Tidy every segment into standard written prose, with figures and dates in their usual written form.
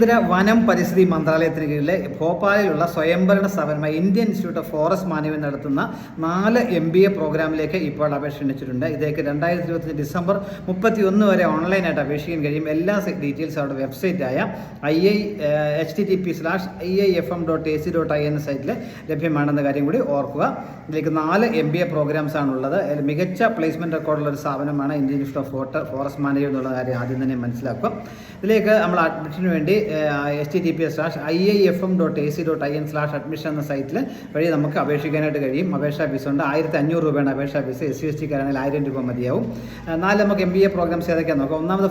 കേന്ദ്ര വനം പരിസ്ഥിതി മന്ത്രാലയത്തിന് കീഴിലെ ഭോപ്പാലിലുള്ള സ്വയംഭരണ സ്ഥാപനമായ Indian institute of forest management നടത്തുന്ന 4 MBA പ്രോഗ്രാമിലേക്ക് ഇപ്പോൾ അപേക്ഷ ക്ഷണിച്ചിട്ടുണ്ട്. ഇതേക്ക് 2025 ഡിസംബർ 31 വരെ ഓൺലൈനായിട്ട് അപേക്ഷിക്കാൻ കഴിയും. എല്ലാ ഡീറ്റെയിൽസ് അവരുടെ വെബ്സൈറ്റായ http://iifm.ac.in സൈറ്റിൽ ലഭ്യമാണെന്ന കാര്യം കൂടി ഓർക്കുക. ഇതിലേക്ക് 4 MBA പ്രോഗ്രാംസ് ആണുള്ളത്. മികച്ച പ്ലേസ്മെന്റ് റെക്കോർഡുള്ള ഒരു സ്ഥാപനമാണ് Indian institute of forest management എന്നുള്ള കാര്യം ആദ്യം തന്നെ മനസ്സിലാക്കുക. ഇതിലേക്ക് നമ്മൾ അഡ്മിഷന് വേണ്ടി http://iifm.ac.in/admission എന്ന സൈറ്റിൽ വഴി നമുക്ക് അപേക്ഷിക്കാനായിട്ട് കഴിയും. അപേക്ഷാ ഫീസ് ഉണ്ട്. 1500 രൂപയാണ് അപേക്ഷാ ഫീസ്. SC/ST കാരാണെങ്കിൽ 1000 രൂപ മതിയാവും. 4 നമുക്ക് MBA പ്രോഗ്രാംസ് ഏതൊക്കെയാണെന്ന് നോക്കാം. ഒന്നാമത്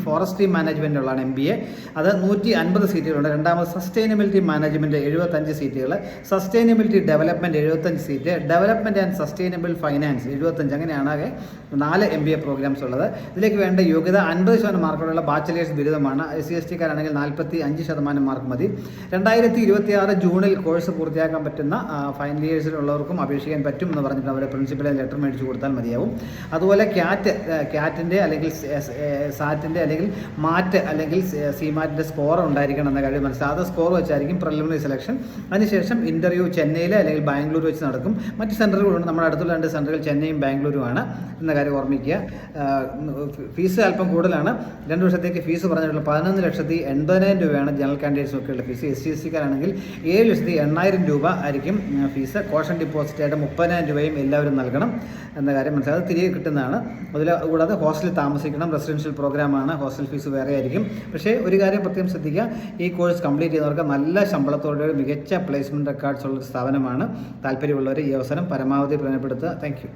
ഫോറസ്ട്രി മാനേജ്മെന്റ് ഉള്ളതാണ് MBA. അത് 150 സീറ്റുകളുണ്ട്. രണ്ടാമത് സസ്റ്റൈനബിലിറ്റി മാനേജ്മെന്റ് 75 സീറ്റുകൾ, sustainability development 75 seat, development and sustainable finance 75. അങ്ങനെയാണ് 4 MBA പ്രോഗ്രാംസ് ഉള്ളത്. ഇതിലേക്ക് വേണ്ട യോഗ്യത 50% മാർക്കുള്ള ബാച്ചിലേഴ്സ് ബിരുദമാണ്. SC/ST കാരാണെങ്കിൽ 45% മാർക്ക് മതി. 2026 ജൂണിൽ കോഴ്സ് പൂർത്തിയാക്കാൻ പറ്റുന്ന ഫൈനൽ ഇയേഴ്സിലുള്ളവർക്കും അപേക്ഷിക്കാൻ പറ്റും എന്ന് പറഞ്ഞിട്ട് അവരെ പ്രിൻസിപ്പലെ ലെറ്റർ മേടിച്ച് കൊടുത്താൽ മതിയാവും. അതുപോലെ ക്യാറ്റിൻ്റെ അല്ലെങ്കിൽ സാറ്റിൻ്റെ അല്ലെങ്കിൽ മാറ്റ് അല്ലെങ്കിൽ CMATൻ്റെ സ്കോർ ഉണ്ടായിരിക്കണം എന്ന കാര്യം മനസ്സിലാവും. അത് സ്കോർ വെച്ചായിരിക്കും പ്രിലിമിനറി സെലക്ഷൻ. അതിനുശേഷം ഇൻ്റർവ്യൂ ചെന്നൈയിൽ അല്ലെങ്കിൽ ബാംഗ്ലൂർ വെച്ച് നടക്കും. മറ്റ് സെൻറ്ററുകളുണ്ട്. നമ്മുടെ അടുത്തുള്ള 2 സെൻറ്ററുകൾ ചെന്നൈയും ബാംഗ്ലൂരുമാണ് എന്ന കാര്യം ഓർമ്മിക്കുക. ഫീസ് അല്പം കൂടുതലാണ്. 2 വർഷത്തേക്ക് ഫീസ് പറഞ്ഞിട്ടുള്ള 11,80,000 രൂപയാണ് ജനറൽ കാൻഡിഡേറ്റ്സ് ഒക്കെയുള്ള ഫീസ്. SC/ST കാരാണെങ്കിൽ 7,80,000 രൂപ ആയിരിക്കും ഫീസ്. കോഷൻ ഡിപ്പോസിറ്റ് ആയിട്ട് 30,000 രൂപയും എല്ലാവരും നൽകണം എന്ന കാര്യം മനസ്സിലാവും. അത് തിരികെ കിട്ടുന്നതാണ്. അതിൽ കൂടാതെ ഹോസ്റ്റലിൽ താമസിക്കണം. റെസിഡൻഷ്യൽ പ്രോഗ്രാമാണ്. ഹോസ്റ്റൽ ഫീസ് വേറെ ആയിരിക്കും. പക്ഷേ ഒരു കാര്യം പ്രത്യേകം ശ്രദ്ധിക്കുക, ഈ കോഴ്സ് കംപ്ലീറ്റ് ചെയ്യുന്നവർക്ക് നല്ല ശമ്പളത്തോടെ മികച്ച പ്ലേസ്മെൻറ്റ് റെക്കോർഡ്സ് ഉള്ള സ്ഥാപനമാണ്. താല്പര്യമുള്ളവർ ഈ അവസരം പരമാവധി പ്രയോജനപ്പെടുത്തുക. Thank you.